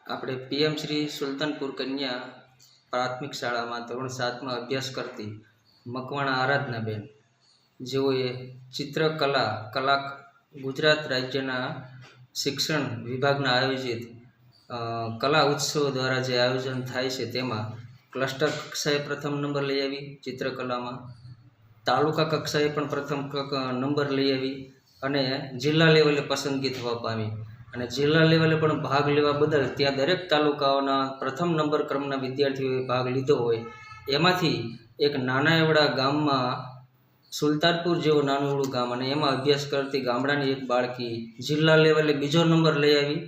આપણે પીએમ શ્રી સુલતાનપુર કન્યા પ્રાથમિક શાળામાં ધોરણ 7માં અભ્યાસ કરતી મકવાણા આરાધનાબેન, જેઓએ ચિત્રકલા ગુજરાત રાજ્યના શિક્ષણ વિભાગના આયોજિત કલા ઉત્સવ દ્વારા જે આયોજન થાય છે તેમાં ક્લસ્ટર કક્ષાએ પ્રથમ નંબર લઈ આવી, ચિત્રકલામાં તાલુકા કક્ષાએ પણ પ્રથમ નંબર લઈ આવી અને જિલ્લા લેવલે પસંદગી થવા પામી અને જિલ્લા લેવલે પણ ભાગ લેવા બદલ ત્યાં દરેક તાલુકાઓના પ્રથમ નંબર ક્રમના વિદ્યાર્થીઓએ ભાગ લીધો હોય. એમાંથી એક નાના એવડા ગામમાં સુલતાનપુર જેવું નાનું એવડું ગામ અને એમાં અભ્યાસ કરતી ગામડાની એક બાળકી જિલ્લા લેવલે બીજો નંબર લઈ આવી.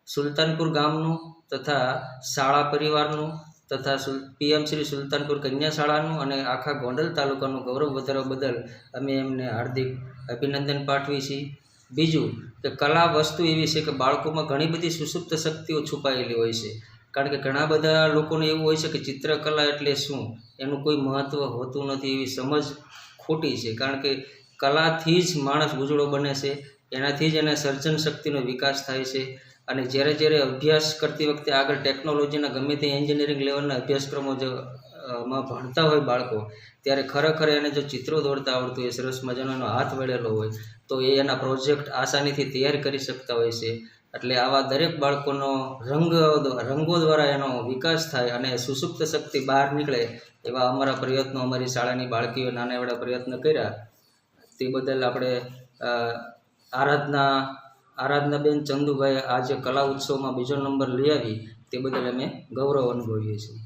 સુલતાનપુર ગામનું તથા શાળા પરિવારનું તથા પીએમ શ્રી સુલતાનપુર કન્યા શાળાનું અને આખા ગોંડલ તાલુકાનું ગૌરવ વધારવા બદલ અમે એમને હાર્દિક અભિનંદન પાઠવી છીએ. બીજું કે કલા વસ્તુ એવી છે કે બાળકોમાં ઘણી બધી સુસુપ્ત શક્તિઓ છુપાયેલી હોય છે. કારણ કે ઘણા બધા લોકોને એવું હોય છે કે ચિત્રકલા એટલે શું, એનું કોઈ મહત્ત્વ હોતું નથી, એવી સમજ ખોટી છે. કારણ કે કલાથી જ માણસ ઉજળો બને છે, એનાથી જ એને સર્જન શક્તિનો વિકાસ થાય છે. અને જ્યારે અભ્યાસ કરતી વખતે આગળ ટેકનોલોજીના ગમે તે એન્જિનિયરિંગ લેવલના અભ્યાસક્રમો માં ભણતા હોય બાળકો, ત્યારે ખરેખર એને જો ચિત્રો દોરતા આવડતું હોય, સરસ મજાનો હાથ વળેલો હોય, તો એ એના પ્રોજેક્ટ આસાનીથી તૈયાર કરી શકતા હોય છે. એટલે આવા દરેક બાળકોનો રંગો દ્વારા એનો વિકાસ થાય અને સુસુપ્ત શક્તિ બહાર નીકળે એવા અમારા પ્રયત્નો અમારી શાળાની બાળકીઓ નાના એવડા પ્રયત્ન કર્યા. તે બદલ આપણે આરાધનાબેન ચંદુભાઈ આજે કલા ઉત્સવમાં બીજો નંબર લઈ આવી તે બદલ અમે ગૌરવ અનુભવીએ છીએ.